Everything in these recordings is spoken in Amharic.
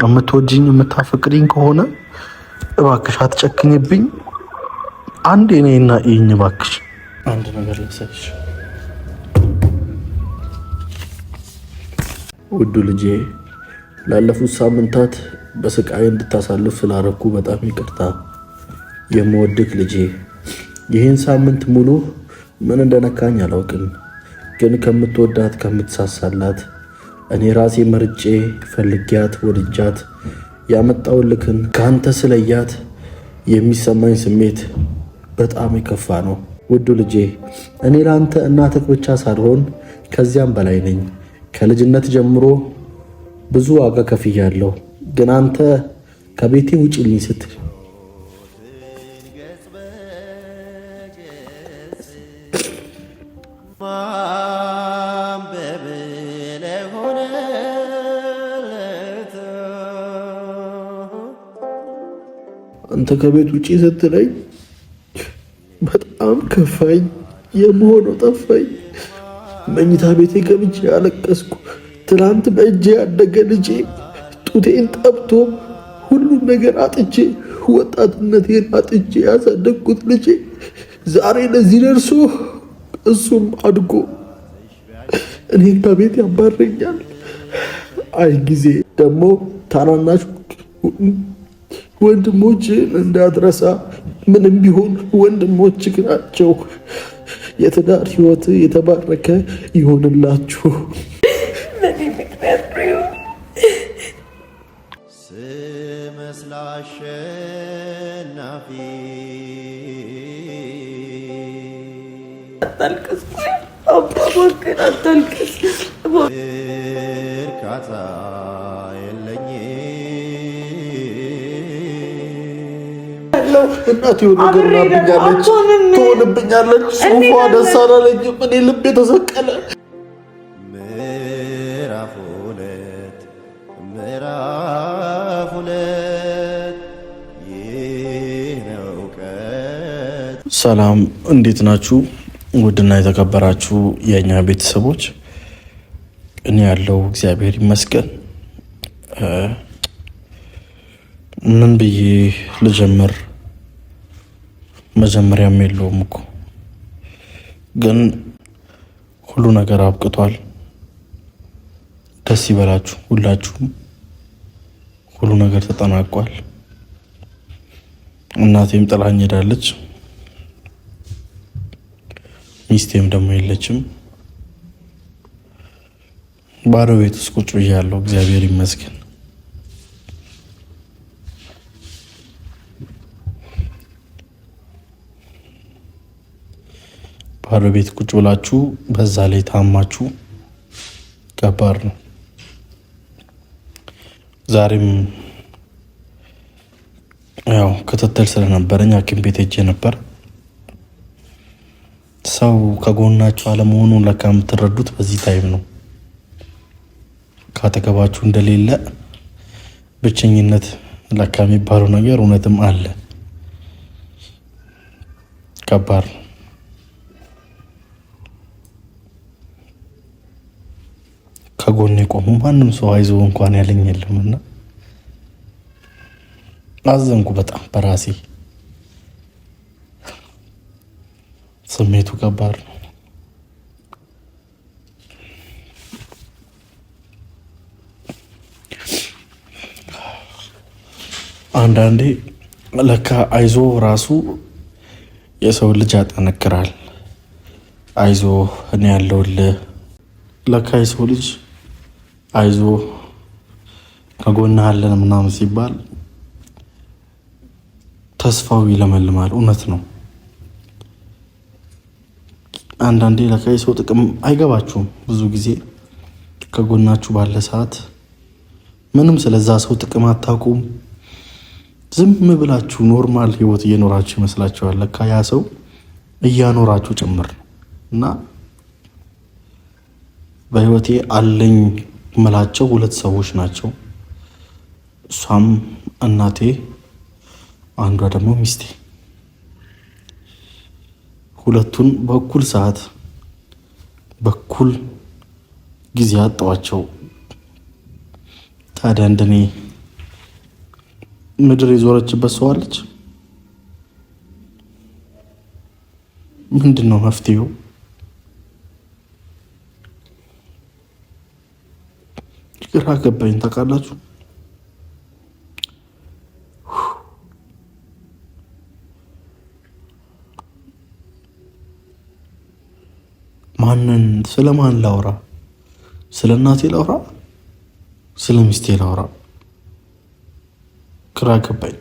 የምትወጂኝ የምታፈቅሪኝ ከሆነ እባክሽ አትጨክኝብኝ። አንድ እኔና ይኝ እባክሽ አንድ ነገር ልሰጥሽ። ውዱ ልጄ ላለፉት ሳምንታት በስቃይ እንድታሳልፍ ስላረኩ በጣም ይቅርታ። የምወድክ ልጄ ይህን ሳምንት ሙሉ ምን እንደነካኝ አላውቅም፣ ግን ከምትወዳት ከምትሳሳላት እኔ ራሴ መርጬ ፈልጊያት ወድጃት ያመጣውልክን ካንተ ስለያት የሚሰማኝ ስሜት በጣም የከፋ ነው። ውዱ ልጄ እኔ ላንተ እናትህ ብቻ ሳልሆን ከዚያም በላይ ነኝ። ከልጅነት ጀምሮ ብዙ ዋጋ ከፍያለሁ፣ ግን አንተ ከቤቴ ውጪልኝ ስትል አንተ ከቤት ውጪ ስትለኝ በጣም ከፋኝ። የምሆነው ጠፋኝ። መኝታ ቤቴ ገብቼ አለቀስኩ። ትናንት በእጄ ያደገ ልጄ ጡቴን ጠብቶ ሁሉን ነገር አጥቼ ወጣትነቴን አጥቼ ያሳደግኩት ልጄ ዛሬ ለዚህ ደርሶ እሱም አድጎ እኔን ከቤት ያባረኛል። አይ ጊዜ ደግሞ ታናናሽ ወንድሞችን እንዳትረሳ። ምንም ቢሆን ወንድሞችህ ናቸው። የትዳር ህይወት የተባረከ ይሆንላችሁ። ስመስል አሸናፊ አታልቅስ፣ አባባክን አታልቅስ። እርካታ እናት የሆነ ነገር ትሆንብኛለች። ጽሑፏ ደስ አላለኝም። እኔ ልብ የተሰቀለ ምዕራፍ ሁለት ይህ ነው ቀን። ሰላም እንዴት ናችሁ? ውድና የተከበራችሁ የእኛ ቤተሰቦች፣ እኔ ያለው እግዚአብሔር ይመስገን። ምን ብዬ ልጀምር? መጀመሪያም የለውም እኮ፣ ግን ሁሉ ነገር አብቅቷል። ደስ ይበላችሁ ሁላችሁም። ሁሉ ነገር ተጠናቋል። እናቴም ጥላኝ ሄዳለች፣ ሚስቴም ደግሞ የለችም። ባዶ ቤት ውስጥ ቁጭ ብያለሁ። እግዚአብሔር ይመስገን። ባዶ ቤት ቁጭ ብላችሁ በዛ ላይ ታማችሁ ከባድ ነው። ዛሬም ያው ክትትል ስለነበረኝ ሐኪም ቤት ሄጄ ነበር። ሰው ከጎናችሁ አለመሆኑን ለካ የምትረዱት በዚህ ታይም ነው። ካጠገባችሁ እንደሌለ ብቸኝነት ለካ የሚባለው ነገር እውነትም አለ። ከባድ ነው። ከጎኔ ቆሙ ማንም ሰው አይዞ እንኳን ያለኝ የለምና አዘንኩ በጣም በራሴ። ስሜቱ ከባድ ነው። አንዳንዴ ለካ አይዞ ራሱ የሰው ልጅ ያጠነክራል። አይዞ እኔ ያለሁልህ። ለካ የሰው ልጅ አይዞ ከጎንህ አለን ምናምን ሲባል ተስፋው ይለመልማል። እውነት ነው። አንዳንዴ ለካ የሰው ጥቅም አይገባችሁም። ብዙ ጊዜ ከጎናችሁ ባለ ሰዓት ምንም ስለዛ ሰው ጥቅም አታውቁም። ዝም ብላችሁ ኖርማል ህይወት እየኖራችሁ ይመስላችኋል። ለካ ያ ሰው እያኖራችሁ ጭምር እና በህይወቴ አለኝ ምላቸው ሁለት ሰዎች ናቸው። እሷም እናቴ፣ አንዷ ደግሞ ሚስቴ። ሁለቱን በኩል ሰዓት በኩል ጊዜ አጣዋቸው። ታዲያ እንደኔ ምድር የዞረችበት ሰው አለች። ምንድን ነው መፍትሄው? ግራ ገባኝ። ታውቃላችሁ ስለማን ላውራ? ስለ እናቴ ላውራ? ስለ ሚስቴ ላውራ? ግራ ገባኝ።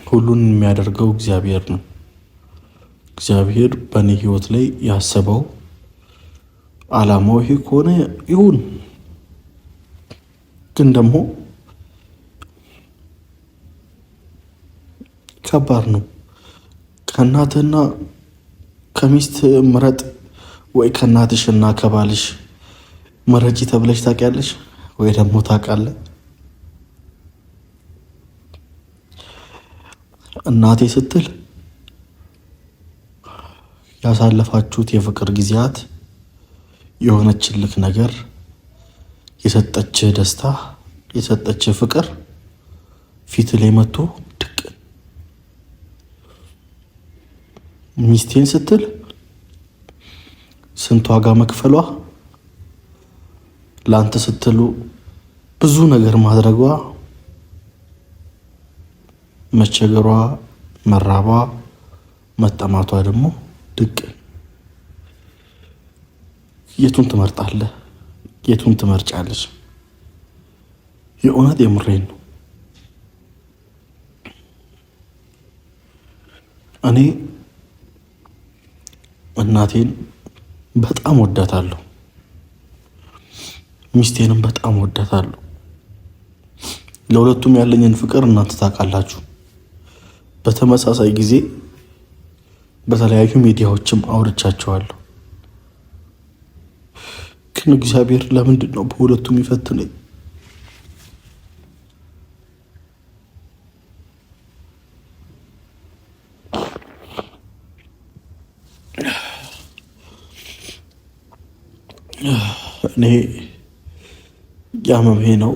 ሁሉን የሚያደርገው እግዚአብሔር ነው። እግዚአብሔር በእኔ ህይወት ላይ ያሰበው አላማው ይሄ ከሆነ ይሁን። ግን ደግሞ ከባድ ነው። ከእናትህና ከሚስት ምረጥ ወይ ከእናትሽና ከባልሽ ምረጪ ተብለሽ ታውቂያለሽ ወይ ደግሞ ታውቃለህ? እናቴ ስትል ያሳለፋችሁት የፍቅር ጊዜያት የሆነችልክ ነገር፣ የሰጠችህ ደስታ፣ የሰጠችህ ፍቅር ፊት ላይ መጥቶ ድቅን። ሚስቴን ስትል ስንት ዋጋ መክፈሏ፣ ለአንተ ስትሉ ብዙ ነገር ማድረጓ፣ መቸገሯ፣ መራቧ፣ መጠማቷ ደግሞ ድቅን። የቱን ትመርጣለህ? የቱን ትመርጫለች? የእውነት የምሬን ነው። እኔ እናቴን በጣም ወዳታለሁ፣ ሚስቴንም በጣም ወዳታለሁ። ለሁለቱም ያለኝን ፍቅር እናንተ ታውቃላችሁ። በተመሳሳይ ጊዜ በተለያዩ ሚዲያዎችም አውርቻቸዋለሁ። ግን እግዚአብሔር ለምንድን ነው በሁለቱም ይፈትነኝ? እኔ ያመመኝ ነው።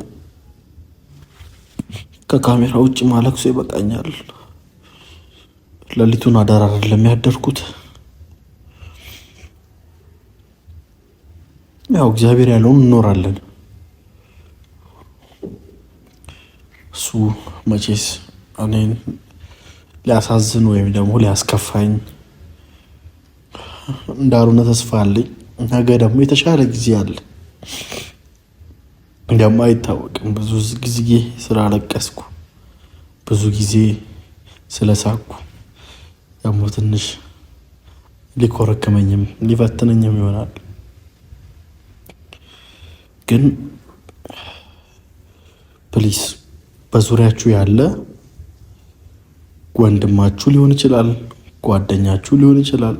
ከካሜራ ውጭ ማለቅሶ ይበቃኛል። ሌሊቱን አዳር አይደለም ያደርኩት። ያው እግዚአብሔር ያለውን እንኖራለን። እሱ መቼስ እኔን ሊያሳዝን ወይም ደግሞ ሊያስከፋኝ እንዳልሆነ ተስፋ አለኝ። ነገ ደግሞ የተሻለ ጊዜ አለ። ደግሞ አይታወቅም። ብዙ ጊዜ ስላለቀስኩ፣ ብዙ ጊዜ ስለሳኩ ደግሞ ትንሽ ሊኮረክመኝም ሊፈትነኝም ይሆናል። ግን ፕሊስ በዙሪያችሁ ያለ ወንድማችሁ ሊሆን ይችላል፣ ጓደኛችሁ ሊሆን ይችላል፣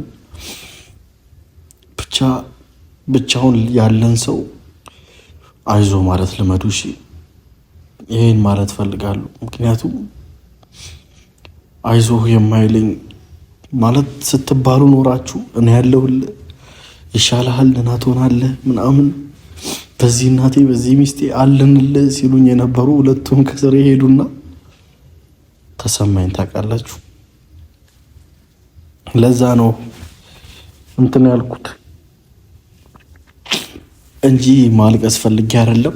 ብቻውን ያለን ሰው አይዞ ማለት ልመዱ። እሺ፣ ይሄን ማለት ፈልጋለሁ። ምክንያቱም አይዞ የማይለኝ ማለት ስትባሉ ኖራችሁ እኔ ያለሁልህ ይሻልሃል፣ ደህና ትሆናለህ ምናምን በዚህ እናቴ በዚህ ሚስቴ አለንልህ ሲሉኝ የነበሩ ሁለቱም ከስሬ ሄዱና ተሰማኝ። ታውቃላችሁ፣ ለዛ ነው እንትን ያልኩት እንጂ ማልቀስ ፈልጌ አይደለም።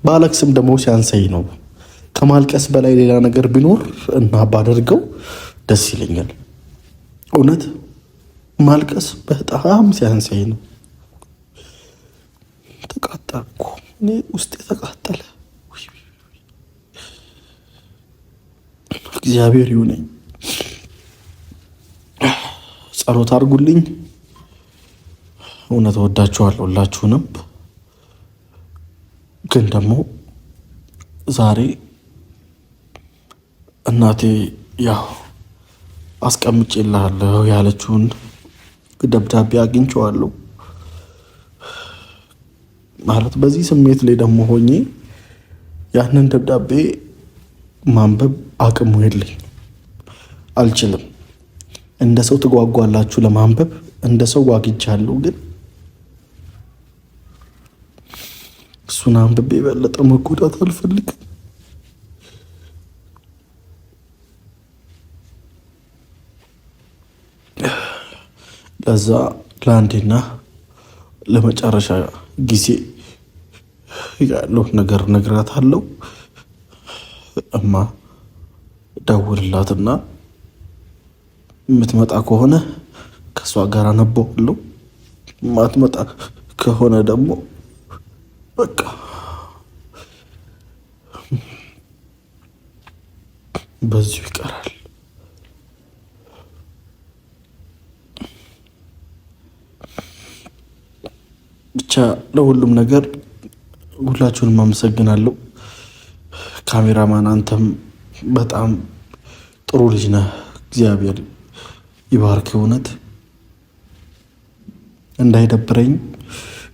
ባለቅስም ደግሞ ሲያንሰኝ ነው። ከማልቀስ በላይ ሌላ ነገር ቢኖር እና ባደርገው ደስ ይለኛል። እውነት ማልቀስ በጣም ሲያንሰኝ ነው። ተቃጠልኩ፣ እኔ ውስጤ ተቃጠለ። እግዚአብሔር ይሁነኝ። ጸሎት አድርጉልኝ። እውነት ወዳችኋለሁ ሁላችሁንም። ግን ደግሞ ዛሬ እናቴ ያው አስቀምጬልሃለሁ ያለችውን ደብዳቤ አግኝቼዋለሁ። ማለት በዚህ ስሜት ላይ ደግሞ ሆኜ ያንን ደብዳቤ ማንበብ አቅሙ የለኝ፣ አልችልም። እንደ ሰው ትጓጓላችሁ ለማንበብ፣ እንደ ሰው ጓግቻለሁ። ግን እሱ እሱን አንብቤ የበለጠ መጎዳት አልፈልግም። ለዛ ለአንዴና ለመጨረሻ ጊዜ ያለው ነገር ነግራታለሁ። እማ ደውልላትና የምትመጣ ከሆነ ከእሷ ጋር አነበዋለሁ። ማትመጣ ከሆነ ደግሞ በቃ በዚሁ ይቀራል። ብቻ ለሁሉም ነገር ሁላችሁንም አመሰግናለሁ። ካሜራማን አንተም በጣም ጥሩ ልጅ ነህ። እግዚአብሔር ይባርክ። እውነት እንዳይደብረኝ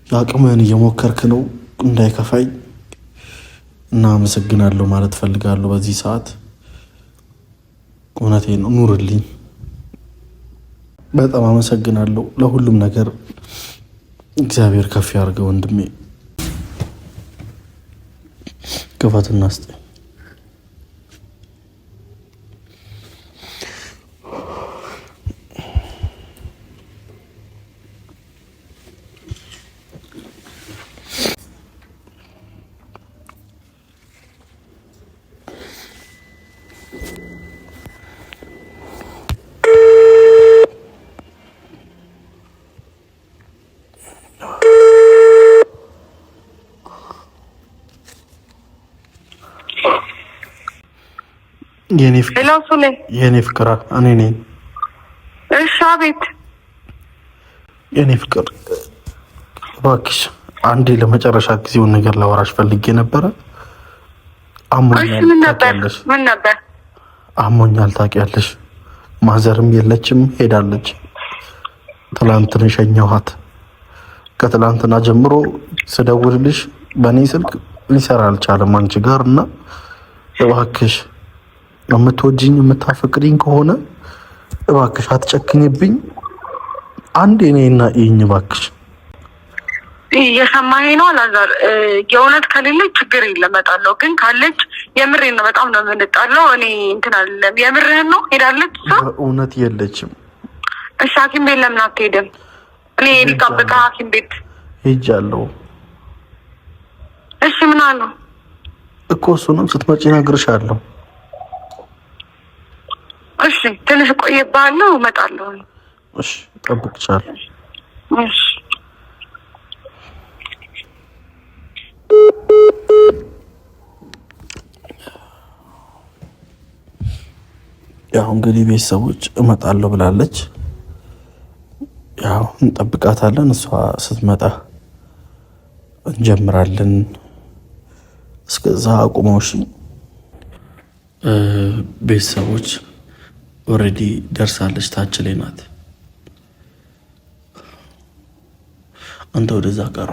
የአቅምህን እየሞከርክ ነው፣ እንዳይከፋኝ እና አመሰግናለሁ ማለት ፈልጋለሁ። በዚህ ሰዓት እውነቴን ነው። ኑርልኝ። በጣም አመሰግናለሁ ለሁሉም ነገር። እግዚአብሔር ከፍ ያድርገው ወንድሜ። ክፈትና ስጠኝ። የኔ ፍቅር እኔ ነኝ። እሺ፣ አቤት። የኔ ፍቅር እባክሽ አንዴ ለመጨረሻ ጊዜውን ነገር ላወራሽ ፈልጌ ነበረ። ምን ነበር? አሞኛል ታውቂያለሽ። ማዘርም የለችም፣ ሄዳለች። ትላንት ነው የሸኘኋት። ከትላንትና ጀምሮ ስደውልልሽ በእኔ ስልክ ሊሰራ አልቻለም አንቺ ጋር እና እባክሽ የምትወጂኝ የምታፈቅሪኝ ከሆነ እባክሽ አትጨክኝብኝ። አንዴ እኔና ይኝ እባክሽ። እየሰማኸኝ ነው አላዛር? የእውነት ከሌለች ችግር የለም እመጣለሁ፣ ግን ካለች የምሬን ነው። በጣም ነው የምንጣለው። እኔ እንትን አይደለም። የምርህን ነው? ሄዳለች እሷ? እውነት የለችም። እሺ፣ ሐኪም ቤት ለምን አትሄድም? እኔ ልጠብቅህ ሐኪም ቤት ሄጃለሁ። እሺ፣ ምን አለው እኮ እሱንም ስትመጪ እነግርሻለሁ። እሺ፣ ትንሽ እቆይብሃለሁ፣ እመጣለሁ። እሺ፣ እጠብቅሻለሁ። እሺ። ያው እንግዲህ ቤተሰቦች እመጣለሁ ብላለች። ያው እንጠብቃታለን። እሷ ስትመጣ እንጀምራለን። እስከዛ አቁመው። እሺ ቤተሰቦች ኦልሬዲ ደርሳለች። ታች ላይ ናት። አንተ ወደዛ ጋር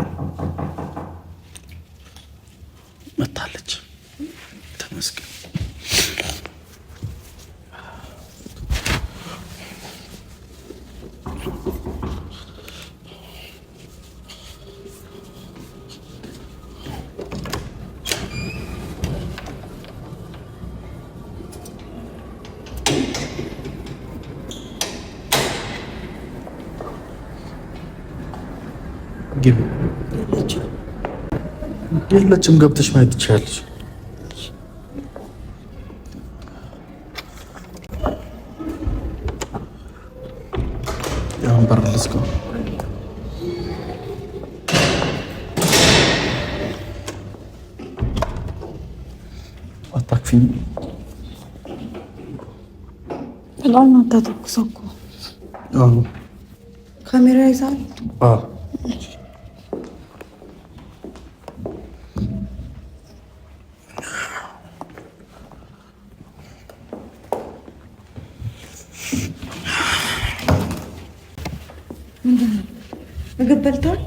መታለች። ተመስገን። የለችም። ገብተሽ ማየት ትችላለች። ያን በር ልዝጋው። አታክፊኝ። ጥላውን አታተኩሰው እኮ ካሜራ ይዛል። ምግብ በልተዋል?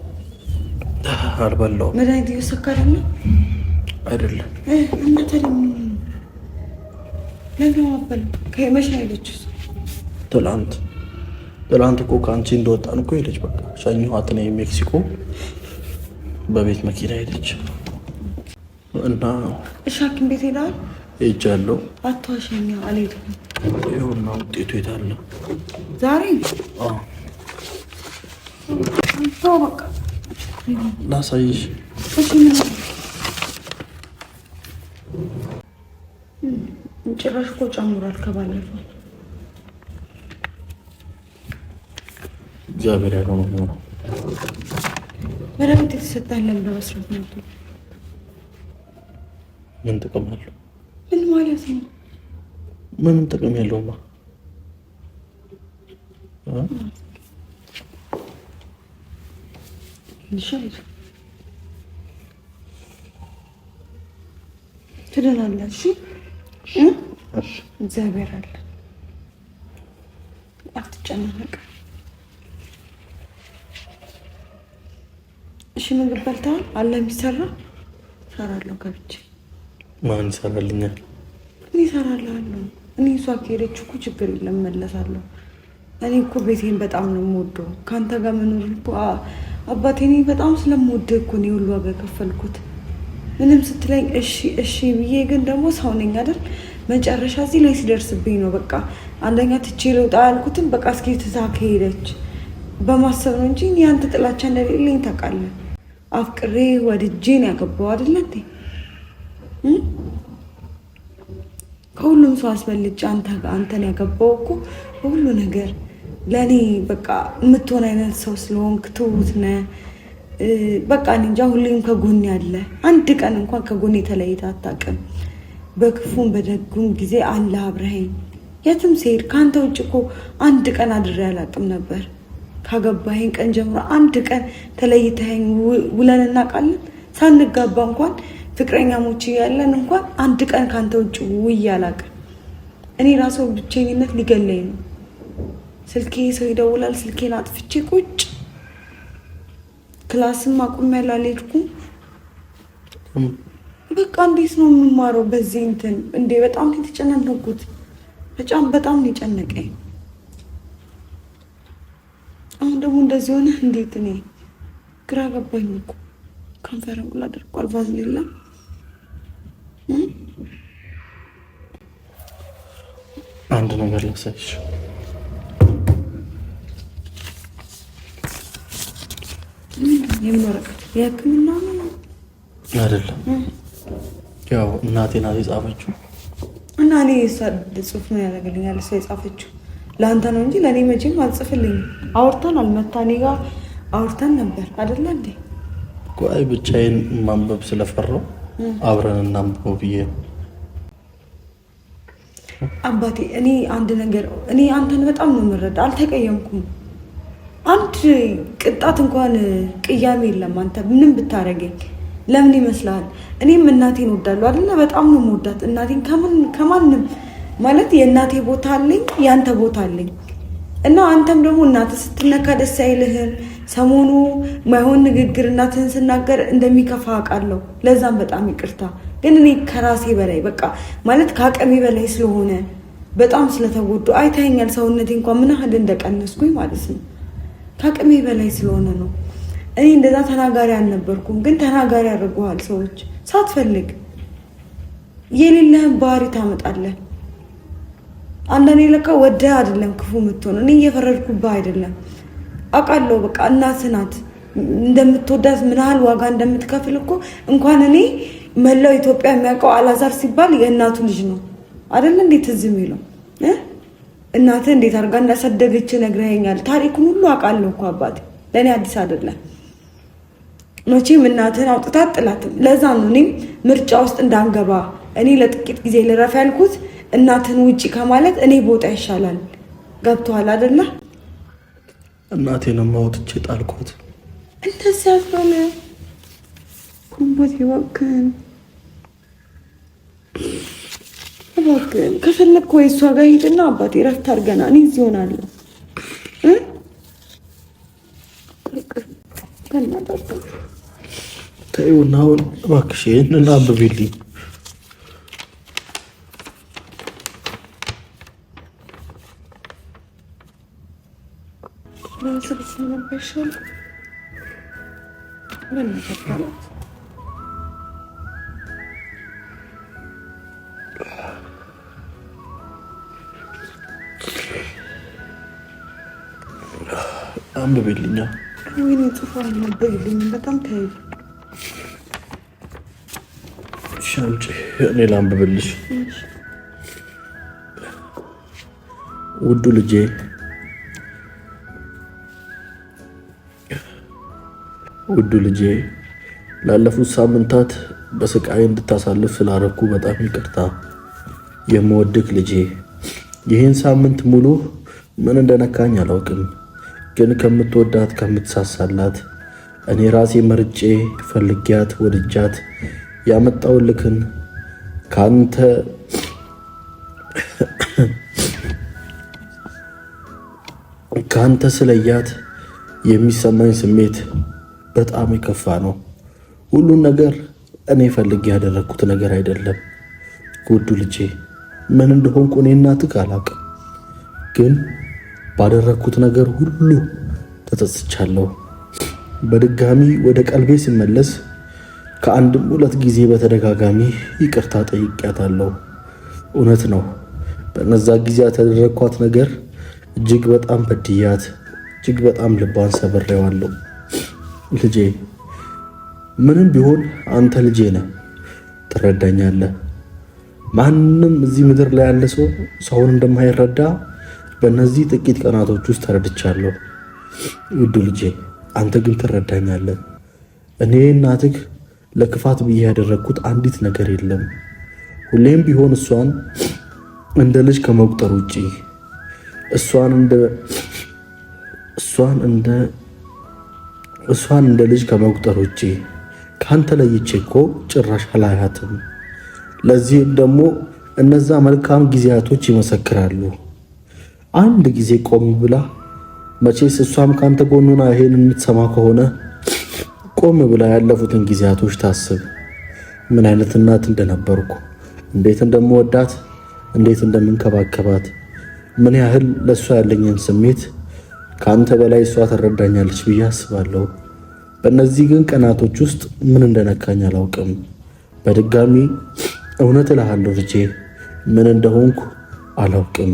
አልበላሁም። መድኃኒት እየወሰድክ ነው? አይደለም። እና ታዲያ ለምን አበላው? ከመቼ ነው የሄደችው? ትላንት እኮ ከአንቺ እንደወጣን እኮ ሄደች። በቃ ሸኘኋት። እኔ ሜክሲኮ በቤት መኪና ሄደች። እና እሺ ሐኪም ቤት ሄደሃል? ሄጃለሁ። አትዋሸኝ። አልሄድኩም። ይኸውና ውጤቱ የት አለ? ዛሬ በቃ ላሳይሽ። ጭራሽ እኮ ጨምሯል ከባለፈው። እግዚአብሔር ያለው ነው። መድኃኒት የተሰጠህልን በመስራት ነው። ምን ጥቅም አለው? ምን ማለት ነው? ምንም ጥቅም የለውማ። ትድናለህ። እሺ እግዚአብሔር አለ። አትጨናነቅ። እሺ ምግብ በልተሃል? አለ የሚሰራ እሰራለሁ ገብቼ። ማን ይሰራልኛል? እኔ እሰራልሃለሁ። እኔ እሷ ከሄደች እኮ ችግር የለም እመለሳለሁ። እኔ እኮ ቤቴን በጣም ነው የምወደው። ከአንተ ጋር መኖር እኮ አባቴ እኔ በጣም ስለምወደው እኮ ነው ሁሉ ዋጋ የከፈልኩት። ምንም ስትለኝ እሺ እሺ ብዬ ግን ደግሞ ሰው ነኝ አይደል? መጨረሻ እዚህ ላይ ሲደርስብኝ ነው በቃ አንደኛ ትቼ ልውጣ ያልኩትም በቃ እስኪ ትታ ከሄደች በማሰብ ነው እንጂ ያንተ ጥላቻ እንደሌለኝ ታውቃለህ። አፍቅሬ ወድጄ ነው ያገባው አይደል እንዴ? ከሁሉም ሰው አስበልጬ አንተን ያገባው እኮ በሁሉ ነገር ለእኔ በቃ የምትሆን አይነት ሰው ስለሆንክ ትሁት ነህ። በቃ እንጃ ሁሌም ከጎኔ ያለ አንድ ቀን እንኳን ከጎኔ ተለይተህ አታውቅም። በክፉም በደጉም ጊዜ አለ አብረኸኝ። የትም ስሄድ ከአንተ ውጭ እኮ አንድ ቀን አድሬ አላውቅም ነበር። ካገባኸኝ ቀን ጀምሮ አንድ ቀን ተለይተኸኝ ውለን እናውቃለን? ሳንጋባ እንኳን ፍቅረኛሞች ያለን እንኳን አንድ ቀን ካንተ ውጭ ውዬ አላውቅም። እኔ ራሱ ብቸኝነት ሊገለኝ ነው። ስልኬ ሰው ይደውላል፣ ስልኬን አጥፍቼ ቁጭ ክላስም አቁሜያለሁ፣ አልሄድኩም። በቃ እንዴት ነው የምማረው በዚህ እንትን እንዴ? በጣም ነው የተጨናነኩት። በጣም ነው የጨነቀኝ። አሁን ደግሞ እንደዚህ ሆነ። እንዴት እኔ ግራ ገባኝ እኮ። ከንፈረን ሁላ ደርቋል። ቫዝሊላ አንድ ነገር ላሳይሽ። የምን ወረቀት? የሕክምና ነው አይደለም? ያው እናቴ ናት የጻፈችው እና እኔ እሷ ጽሁፍ ምን ያደርግልኛል? እሷ የጻፈችው ለአንተ ነው እንጂ ለእኔ መቼም አልጽፍልኝም። አውርተናል፣ መታ እኔ ጋር አውርተን ነበር አይደለ እንዴ? ቆይ ብቻዬን ማንበብ ስለፈራው አብረን እናንብበው ብዬ ነው። አባቴ እኔ አንድ ነገር እኔ አንተን በጣም ነው የምረዳ። አልተቀየምኩም። አንድ ቅጣት እንኳን ቅያሜ የለም። አንተ ምንም ብታረገኝ ለምን ይመስልሃል? እኔም እናቴን እወዳለሁ አይደለ? በጣም ነው የምወዳት እናቴን ከማንም ማለት የእናቴ ቦታ አለኝ፣ ያንተ ቦታ አለኝ። እና አንተም ደግሞ እናትህ ስትነካ ደስ አይልህም። ሰሞኑ ማይሆን ንግግር እናትህን ስናገር እንደሚከፋ አውቃለሁ። ለዛም በጣም ይቅርታ። ግን እኔ ከራሴ በላይ በቃ ማለት ከአቅሜ በላይ ስለሆነ በጣም ስለተጎዱ አይታኛል። ሰውነቴ እንኳን ምን ያህል እንደቀነስኩኝ ማለት ነው። ከአቅሜ በላይ ስለሆነ ነው። እኔ እንደዛ ተናጋሪ አልነበርኩም፣ ግን ተናጋሪ ያደርጉሃል ሰዎች ሳትፈልግ። የሌለህን ባህሪ ታመጣለህ። አንዳንዴ ለካ ወደህ አይደለም ክፉ የምትሆን። እኔ እየፈረድኩብህ አይደለም፣ አውቃለሁ። በቃ እናትህ ናት። እንደምትወዳት ምን ያህል ዋጋ እንደምትከፍል እኮ እንኳን እኔ መላው ኢትዮጵያ የሚያውቀው አላዛር ሲባል የእናቱ ልጅ ነው አይደል? እንዴት ትዝ የሚለው እናትህ እንዴት አድርጋ እንዳሳደገች ነግረኸኛል። ታሪኩን ሁሉ አውቃለሁ እኮ አባቴ። ለእኔ አዲስ አይደለም። መቼም እናትህን አውጥታ ጥላትም። ለዛ ነው እኔም ምርጫ ውስጥ እንዳንገባ እኔ ለጥቂት ጊዜ ልረፍ ያልኩት። እናትህን ውጪ ከማለት እኔ ቦታ ይሻላል። ገብቶሃል አይደለ? እናቴንም አውጥቼ ጣልኳት። እንደዚህ አስባለ አባቴ። እባክህን ከፈለግክ ወይ እሷ ጋር ሂድና አባቴ እረፍት አድርገና እኔ እዚህ እሆናለሁ። ተይውና አሁን እባክሽ ይህንን አንብቢልኝ። አንብቤልኛ። ወይኔ ጽሑፍ አልነበብልኝም። በጣም ተያዩ። ሻንጭ እኔ ላንብብልሽ። ውዱ ልጄ ላለፉት ሳምንታት በስቃይ እንድታሳልፍ ስላረኩ በጣም ይቅርታ። የምወድክ ልጄ፣ ይህን ሳምንት ሙሉ ምን እንደነካኝ አላውቅም፣ ግን ከምትወዳት ከምትሳሳላት እኔ ራሴ መርጬ ፈልጊያት ወድጃት ያመጣውልክን ካንተ ስለያት የሚሰማኝ ስሜት በጣም የከፋ ነው። ሁሉን ነገር እኔ ፈልጌ ያደረግኩት ነገር አይደለም። ውዱ ልጄ፣ ምን እንደሆንኩ እኔ እናትህ አላውቅም፣ ግን ባደረግኩት ነገር ሁሉ ተጸጽቻለሁ። በድጋሚ ወደ ቀልቤ ሲመለስ ከአንድም 2 ጊዜ በተደጋጋሚ ይቅርታ ጠይቄያታለሁ። እውነት ነው፣ በነዛ ጊዜያት ያደረግኳት ነገር እጅግ በጣም በድያት፣ እጅግ በጣም ልቧን ሰብሬዋለሁ። ልጄ፣ ምንም ቢሆን አንተ ልጄ ነህ፣ ትረዳኛለህ። ማንም እዚህ ምድር ላይ ያለ ሰው ሰውን እንደማይረዳ በእነዚህ ጥቂት ቀናቶች ውስጥ ተረድቻለሁ። ውዱ ልጄ፣ አንተ ግን ትረዳኛለህ። እኔ እናትህ ለክፋት ብዬ ያደረግኩት አንዲት ነገር የለም። ሁሌም ቢሆን እሷን እንደ ልጅ ከመቁጠር ውጪ እሷን እንደ ልጅ ከመቁጠር ውጪ ካንተ ለይቼ እኮ ጭራሽ አላያትም። ለዚህም ደግሞ እነዛ መልካም ጊዜያቶች ይመሰክራሉ። አንድ ጊዜ ቆም ብላ መቼስ እሷም ካንተ ጎኑና ይሄን የምትሰማ ከሆነ ቆም ብላ ያለፉትን ጊዜያቶች ታስብ። ምን አይነት እናት እንደነበርኩ፣ እንዴት እንደምወዳት፣ እንዴት እንደምንከባከባት፣ ምን ያህል ለእሷ ያለኝን ስሜት ከአንተ በላይ እሷ ትረዳኛለች ብዬ አስባለሁ። በእነዚህ ግን ቀናቶች ውስጥ ምን እንደነካኝ አላውቅም። በድጋሚ እውነት እልሃለሁ ልጄ፣ ምን እንደሆንኩ አላውቅም።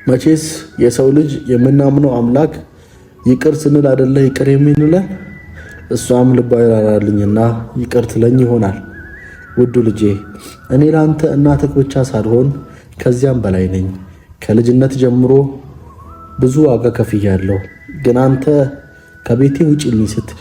መቼስ የሰው ልጅ የምናምነው አምላክ ይቅር ስንል አይደለ ይቅር የሚንለን? እሷም ልቧ ይራራልኝና ይቅር ትለኝ ይሆናል። ውዱ ልጄ፣ እኔ ለአንተ እናትህ ብቻ ሳልሆን ከዚያም በላይ ነኝ። ከልጅነት ጀምሮ ብዙ ዋጋ ከፍያለሁ። ግን አንተ ከቤቴ ውጪልኝ ስትል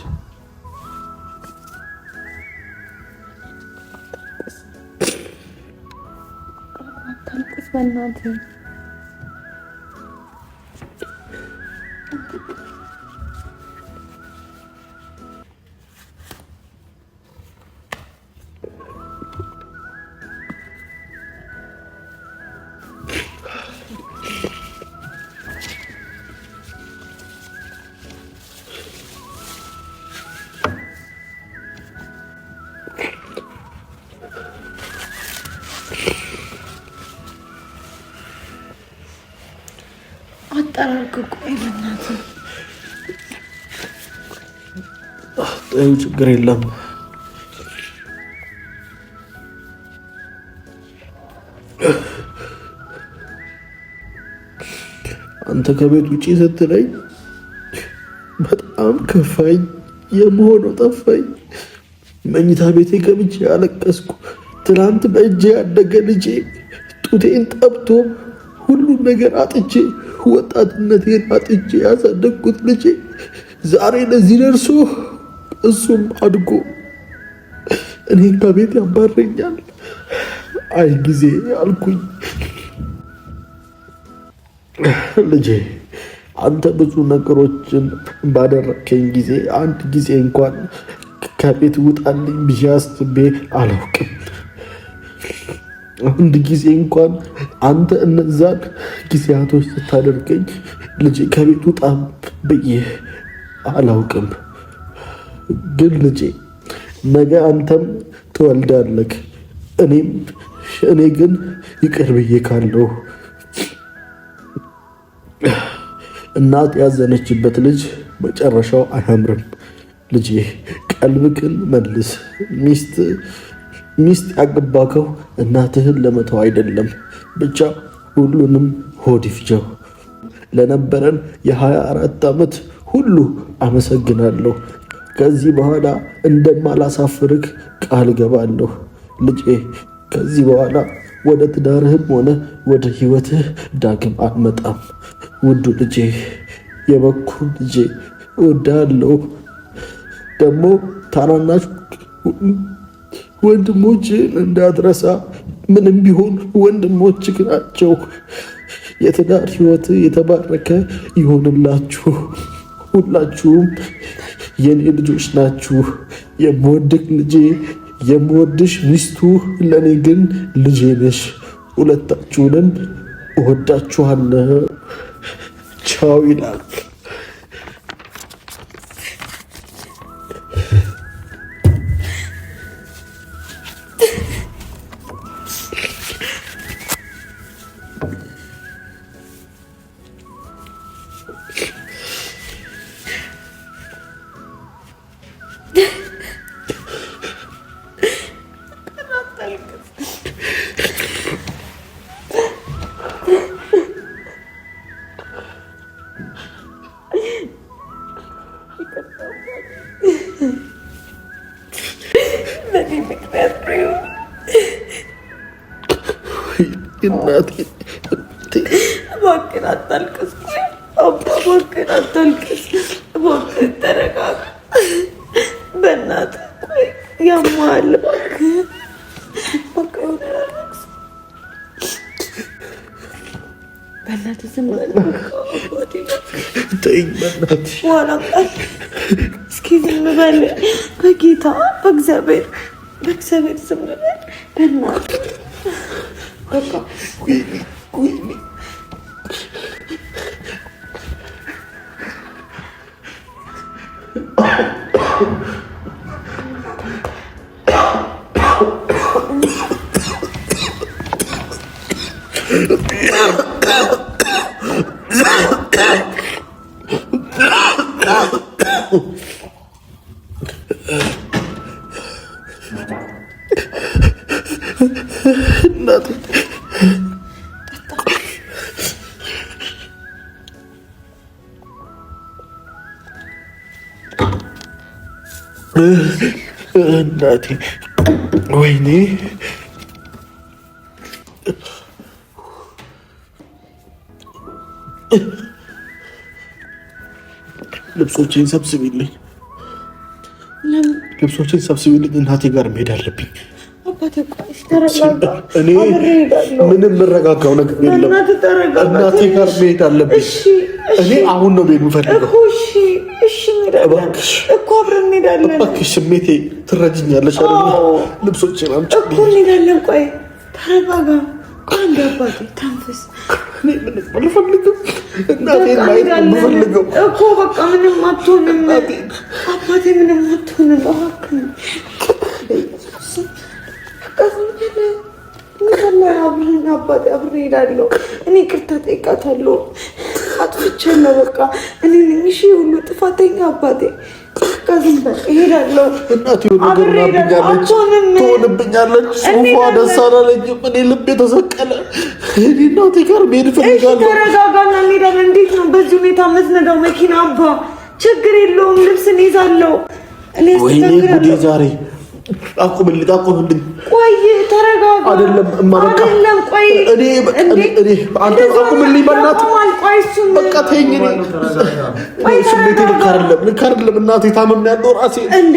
አጠራርኩ። ቆይ በእናትህ ችግር የለም። አንተ ከቤት ውጪ ስትለኝ በጣም ከፋኝ፣ የምሆነው ጠፋኝ። መኝታ ቤቴ ገብቼ አለቀስኩ። ትናንት በእጄ ያደገ ልጄ ጡቴን ጠብቶ ሁሉም ነገር አጥቼ ወጣትነቴን አጥቼ ያሳደግኩት ልጄ ዛሬ ለዚህ ደርሶ እሱም አድጎ እኔ ከቤት ያባረኛል። አይ ጊዜ አልኩኝ። ልጄ፣ አንተ ብዙ ነገሮችን ባደረከኝ ጊዜ አንድ ጊዜ እንኳን ከቤት ውጣልኝ ብዬ አስቤ አላውቅም። አንድ ጊዜ እንኳን አንተ እነዛን ጊዜያቶች ስታደርገኝ ልጄ ከቤት ውጣ ብዬ አላውቅም። ግን ልጄ ነገ አንተም ትወልዳለህ፣ እኔ ግን ይቅር ብዬ ካለው እናት ያዘነችበት ልጅ መጨረሻው አያምርም። ልጄ ቀልብክን መልስ። ሚስት ያገባከው እናትህን ለመተው አይደለም። ብቻ ሁሉንም ሆድ ይፍጀው። ለነበረን የ24 ዓመት ሁሉ አመሰግናለሁ። ከዚህ በኋላ እንደማላሳፍርክ ቃል ገባለሁ። ልጄ ከዚህ በኋላ ወደ ትዳርህም ሆነ ወደ ህይወትህ ዳግም አልመጣም። ውዱ ልጄ፣ የበኩር ልጄ እወዳለሁ። ደግሞ ታናናሽ ወንድሞችን እንዳትረሳ። ምንም ቢሆን ወንድሞችህ ናቸው። የትዳር ህይወት የተባረከ ይሆንላችሁ። ሁላችሁም የኔ ልጆች ናችሁ። የምወድክ ልጄ፣ የምወድሽ ሚስቱ፣ ለእኔ ግን ልጄ ነሽ። ሁለታችሁንም እወዳችኋለሁ። ቻው ይላል። እባክህን አታልቅስ፣ እባክህን አታልቅስ፣ እባክህን ተረጋጋ። በእናትህ ቆይ፣ ያማል። እባክህን በቃ አታልቅስ፣ በእናትህ ዝም በል። ተይኝ በእናትሽ፣ በኋላ እስኪ ዝም በል። በጌታ በእግዚአብሔር ዝም በል በእናትህ። በቃ እናቴ ወይኔ፣ ልብሶቼን ሰብስቢልኝ፣ ልብሶቼን ሰብስቢልኝ። እናቴ ጋር መሄድ አለብኝ። እኔ ምንም የምረጋጋው ነገር የለም። እናቴ ጋር መሄድ አለብኝ። እኔ አሁን ነው መሄድ የምፈልገው። እባክሽ ስሜቴ ትረጅኛለሽ አይደል? ልብሶቼን አምጪ እኮ እንሄዳለን። ቆይ ተረጋጋ። አንድ አባቴ ተንፍስ። አልፈልግም። እናቴን ማየት ነው የምፈልገው እኮ። በቃ ምንም አትሆንም አባቴ፣ ምንም አትሆንም። እባክህ አብረን አባቴ፣ አብረን እሄዳለሁ። እኔ ይቅርታ ጠይቃታለሁ። አጥፍቻለሁ። በቃ እኔ ነኝ እሺ ሁሉ ጥፋተኛ አባቴ። በቃ ዝም በል፣ እሄዳለሁ። እናቴ ትሆንብኛለች። ሶፋ ደስ አላለኝም። እኔ ልቤ ተሰቀለ። እኔ እናቴ ጋር መሄድ እፈልጋለሁ። ተረጋጋና እንሄዳለን። እንዴት ነው በዚህ ሁኔታ የምትነዳው መኪና? አባ ችግር የለውም፣ ልብስ እንይዛለሁ። ወይኔ ጉዴ ዛሬ። አቁምልኝ። ቆይ ተረጋጋ። አይደለም አይደለም፣ ቆይ አንተ አቁምልኝ በእናትህ። በቃ ተይኝ። ስሜቴ ልክ አይደለም። እናቴ ታመም ያለው ራሴ እንዴ